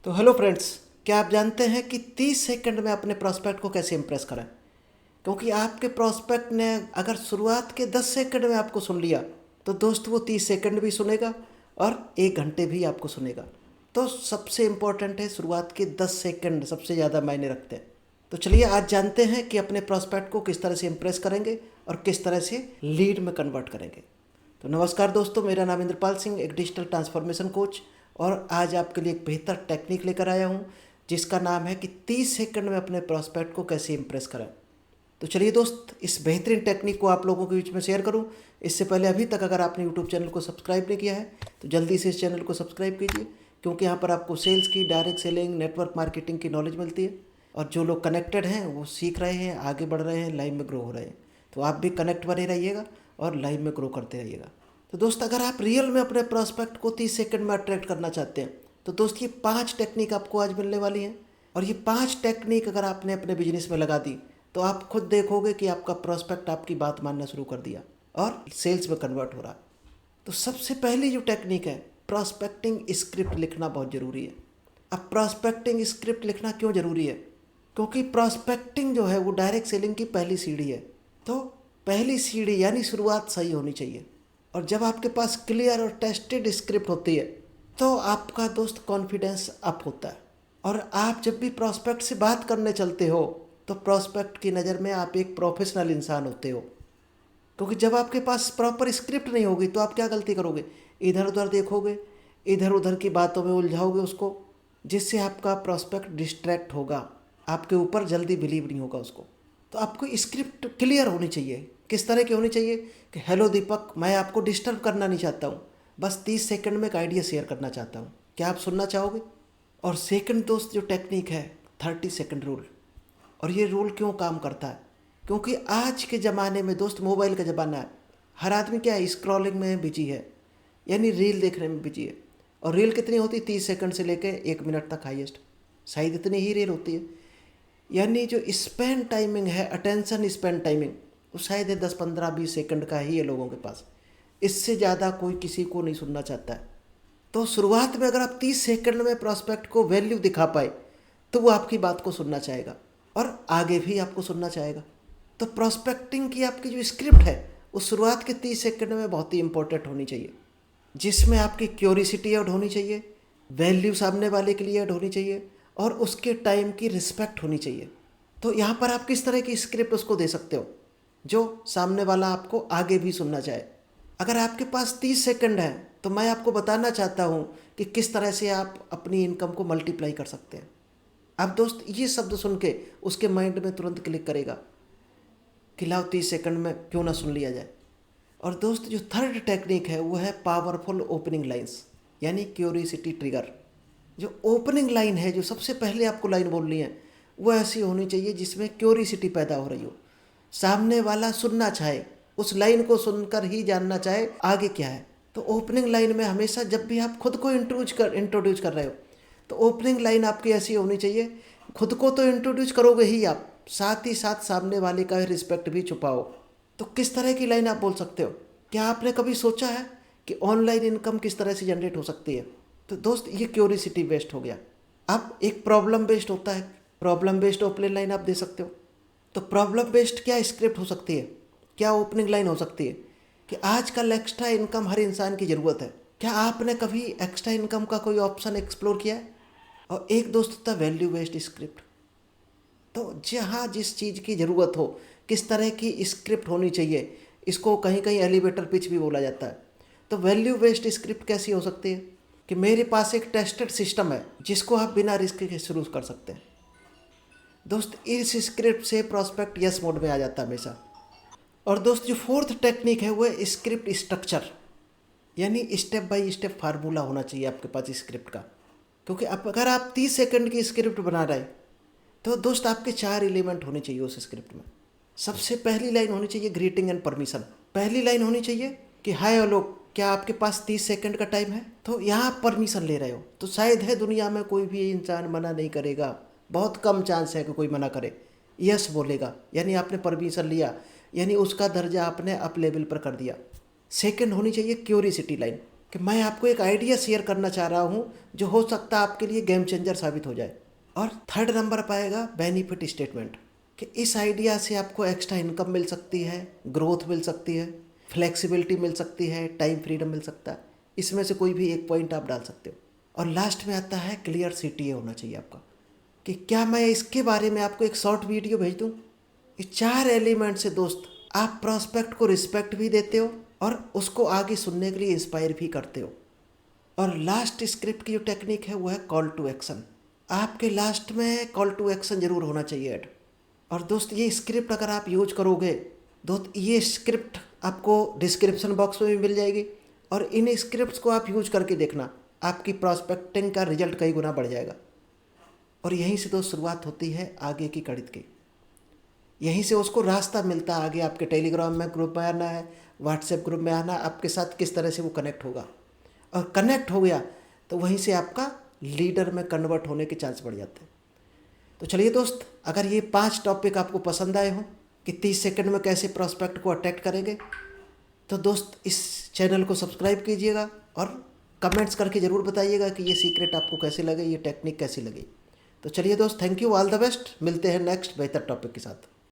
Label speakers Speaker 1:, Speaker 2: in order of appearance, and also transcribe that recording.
Speaker 1: तो hello friends, क्या आप जानते हैं कि 30 सेकंड में अपने प्रॉस्पेक्ट को कैसे इम्प्रेस करें? क्योंकि आपके प्रॉस्पेक्ट ने अगर शुरुआत के 10 सेकंड में आपको सुन लिया तो दोस्त वो 30 सेकंड भी सुनेगा और 1 घंटे भी आपको सुनेगा। तो सबसे इम्पोर्टेंट है शुरुआत के 10 सेकंड सबसे ज़्यादा मायने रखते हैं। तो चलिए आज जानते हैं कि अपने प्रॉस्पेक्ट को किस तरह से इम्प्रेस करेंगे और किस तरह से लीड में कन्वर्ट करेंगे। तो नमस्कार दोस्तों, मेरा नाम इंद्रपाल सिंह, एक डिजिटल ट्रांसफॉर्मेशन कोच, और आज आपके लिए एक बेहतर टेक्निक लेकर आया हूँ जिसका नाम है कि 30 सेकंड में अपने प्रॉस्पेक्ट को कैसे इंप्रेस करें। तो चलिए दोस्त, इस बेहतरीन टेक्निक को आप लोगों के बीच में शेयर करूँ इससे पहले अभी तक अगर आपने यूट्यूब चैनल को सब्सक्राइब नहीं किया है तो जल्दी से इस चैनल को सब्सक्राइब कीजिए, क्योंकि यहाँ पर आपको सेल्स की, डायरेक्ट सेलिंग, नेटवर्क मार्केटिंग की नॉलेज मिलती है। और जो लोग कनेक्टेड हैं वो सीख रहे हैं, आगे बढ़ रहे हैं, लाइव में ग्रो हो रहे हैं। तो आप भी कनेक्ट बने रहिएगा और लाइव में ग्रो करते रहिएगा। तो दोस्त, अगर आप रियल में अपने प्रॉस्पेक्ट को 30 सेकंड में अट्रैक्ट करना चाहते हैं तो दोस्त ये 5 टेक्निक आपको आज मिलने वाली हैं। और ये 5 टेक्निक अगर आपने अपने बिजनेस में लगा दी तो आप खुद देखोगे कि आपका प्रॉस्पेक्ट आपकी बात मानना शुरू कर दिया और सेल्स में कन्वर्ट हो रहा। तो सबसे पहली जो टेक्निक है, प्रॉस्पेक्टिंग स्क्रिप्ट लिखना बहुत ज़रूरी है। अब प्रॉस्पेक्टिंग स्क्रिप्ट लिखना क्यों ज़रूरी है? क्योंकि प्रॉस्पेक्टिंग जो है वो डायरेक्ट सेलिंग की पहली सीढ़ी है। तो पहली सीढ़ी यानी शुरुआत सही होनी चाहिए। और जब आपके पास क्लियर और टेस्टेड स्क्रिप्ट होती है तो आपका दोस्त कॉन्फिडेंस अप होता है। और आप जब भी प्रॉस्पेक्ट से बात करने चलते हो तो प्रॉस्पेक्ट की नज़र में आप एक प्रोफेशनल इंसान होते हो। क्योंकि जब आपके पास प्रॉपर स्क्रिप्ट नहीं होगी तो आप क्या गलती करोगे? इधर उधर देखोगे, इधर उधर की बातों में उलझाओगे उसको, जिससे आपका प्रॉस्पेक्ट डिस्ट्रैक्ट होगा, आपके ऊपर जल्दी बिलीव नहीं होगा उसको। तो आपको स्क्रिप्ट क्लियर होनी चाहिए। किस तरह की होनी चाहिए कि हेलो दीपक, मैं आपको डिस्टर्ब करना नहीं चाहता हूँ, बस 30 सेकंड में एक आइडिया शेयर करना चाहता हूँ, क्या आप सुनना चाहोगे? और सेकंड दोस्त जो टेक्निक है, 30 सेकंड रूल। और ये रूल क्यों काम करता है? क्योंकि आज के ज़माने में दोस्त मोबाइल का ज़माना है। हर आदमी क्या है, स्क्रॉलिंग में बिजी है, यानी रील देखने में बिजी है। और रील कितनी होती है? 30 सेकंड से लेकर 1 मिनट तक हाईएस्ट, शायद इतनी ही रील होती है। यानी जो स्पेन टाइमिंग है, अटेंशन स्पेन टाइमिंग, वो शायद है 10, 15, 20 सेकंड का ही है लोगों के पास। इससे ज़्यादा कोई किसी को नहीं सुनना चाहता है। तो शुरुआत में अगर आप 30 सेकंड में प्रॉस्पेक्ट को वैल्यू दिखा पाए तो वो आपकी बात को सुनना चाहेगा और आगे भी आपको सुनना चाहेगा। तो प्रॉस्पेक्टिंग की आपकी जो स्क्रिप्ट है वो शुरुआत के 30 सेकंड में बहुत ही इंपॉर्टेंट होनी चाहिए, जिसमें आपकी क्यूरियोसिटी ऐड होनी चाहिए, वैल्यू सामने वाले के लिए ऐड होनी चाहिए और उसके टाइम की रिस्पेक्ट होनी चाहिए। तो यहाँ पर आप किस तरह की स्क्रिप्ट उसको दे सकते हो जो सामने वाला आपको आगे भी सुनना चाहे। अगर आपके पास 30 सेकंड है तो मैं आपको बताना चाहता हूँ कि किस तरह से आप अपनी इनकम को मल्टीप्लाई कर सकते हैं। अब दोस्त ये शब्द सुन के उसके माइंड में तुरंत क्लिक करेगा कि लाओ 30 सेकंड में क्यों ना सुन लिया जाए। और दोस्त जो थर्ड टेक्निक है वो है पावरफुल ओपनिंग लाइंस, यानी क्यूरियोसिटी ट्रिगर। जो ओपनिंग लाइन है, जो सबसे पहले आपको लाइन बोलनी है, वो ऐसी होनी चाहिए जिसमें क्यूरियोसिटी पैदा हो रही हो, सामने वाला सुनना चाहे, उस लाइन को सुनकर ही जानना चाहे आगे क्या है। तो ओपनिंग लाइन में हमेशा जब भी आप खुद को इंट्रोड्यूस कर रहे हो तो ओपनिंग लाइन आपकी ऐसी होनी चाहिए, खुद को तो इंट्रोड्यूस करोगे ही आप, साथ ही साथ सामने वाले का रिस्पेक्ट भी छुपाओ। तो किस तरह की लाइन आप बोल सकते हो? क्या आपने कभी सोचा है कि ऑनलाइन इनकम किस तरह से जनरेट हो सकती है? तो दोस्त ये क्यूरियोसिटी बेस्ड हो गया। अब एक प्रॉब्लम बेस्ड होता है, प्रॉब्लम बेस्ड ओपनिंग लाइन आप दे सकते हो। तो प्रॉब्लम बेस्ड क्या स्क्रिप्ट हो सकती है, क्या ओपनिंग लाइन हो सकती है कि आजकल एक्स्ट्रा इनकम हर इंसान की ज़रूरत है। क्या आपने कभी एक्स्ट्रा इनकम का कोई ऑप्शन एक्सप्लोर किया है? और एक दोस्त होता है वैल्यू बेस्ड स्क्रिप्ट। तो जहाँ जिस चीज़ की ज़रूरत हो, किस तरह की स्क्रिप्ट होनी चाहिए, इसको कहीं कहीं एलिवेटर पिच भी बोला जाता है। तो वैल्यू बेस्ड स्क्रिप्ट कैसी हो सकती है कि मेरे पास एक टेस्टेड सिस्टम है जिसको आप बिना रिस्क के शुरू कर सकते हैं। दोस्त इस स्क्रिप्ट से प्रॉस्पेक्ट यस मोड में आ जाता है हमेशा। और दोस्त जो फोर्थ टेक्निक है वो है स्क्रिप्ट स्ट्रक्चर, यानी स्टेप बाय स्टेप फार्मूला होना चाहिए आपके पास स्क्रिप्ट का। क्योंकि अब अगर आप 30 सेकंड की स्क्रिप्ट बना रहे तो दोस्त आपके 4 एलिमेंट होने चाहिए उस स्क्रिप्ट में। सबसे पहली लाइन होनी चाहिए ग्रीटिंग एंड परमिशन। पहली लाइन होनी चाहिए कि हाय हेलो, क्या आपके पास 30 सेकंड का टाइम है? तो यहाँ आप परमिशन ले रहे हो, तो शायद है दुनिया में कोई भी इंसान मना नहीं करेगा, बहुत कम चांस है कि कोई मना करे, यस बोलेगा, यानी आपने परमिशन लिया, यानी उसका दर्जा आपने अप लेवल पर कर दिया। सेकंड होनी चाहिए क्यूरियोसिटी लाइन, कि मैं आपको एक आइडिया शेयर करना चाह रहा हूँ जो हो सकता है आपके लिए गेम चेंजर साबित हो जाए। और थर्ड नंबर पाएगा बेनिफिट स्टेटमेंट, कि इस आइडिया से आपको एक्स्ट्रा इनकम मिल सकती है, ग्रोथ मिल सकती है, फ्लेक्सिबिलिटी मिल सकती है, टाइम फ्रीडम मिल सकता है। इसमें से कोई भी एक पॉइंट आप डाल सकते हो। और लास्ट में आता है क्लियर CTA होना चाहिए आपका, कि क्या मैं इसके बारे में आपको एक शॉर्ट वीडियो भेज दूँ। ये 4 एलिमेंट से दोस्त आप प्रॉस्पेक्ट को रिस्पेक्ट भी देते हो और उसको आगे सुनने के लिए इंस्पायर भी करते हो। और लास्ट स्क्रिप्ट की जो टेक्निक है वो है कॉल टू एक्शन। आपके लास्ट में कॉल टू एक्शन जरूर होना चाहिए ऐड। और दोस्त ये स्क्रिप्ट अगर आप यूज करोगे, दोस्त ये स्क्रिप्ट आपको डिस्क्रिप्शन बॉक्स में भी मिल जाएगी, और इन स्क्रिप्ट्स को आप यूज करके देखना, आपकी प्रॉस्पेक्टिंग का रिजल्ट कई गुना बढ़ जाएगा। और यहीं से दोस्त शुरुआत होती है आगे की गणित की। यहीं से उसको रास्ता मिलता है आगे आपके टेलीग्राम में ग्रुप में आना है, व्हाट्सएप ग्रुप में आना, आपके साथ किस तरह से वो कनेक्ट होगा। और कनेक्ट हो गया तो वहीं से आपका लीडर में कन्वर्ट होने के चांस बढ़ जाते हैं। तो चलिए दोस्त, अगर ये 5 टॉपिक आपको पसंद आए हों कि 30 सेकंड में कैसे प्रॉस्पेक्ट को अटैक करेंगे, तो दोस्त इस चैनल को सब्सक्राइब कीजिएगा और कमेंट्स करके ज़रूर बताइएगा कि ये सीक्रेट आपको कैसे लगे, ये टेक्निक कैसी लगी। तो चलिए दोस्त, thank you, all the best. मिलते हैं नेक्स्ट बेहतर टॉपिक के साथ।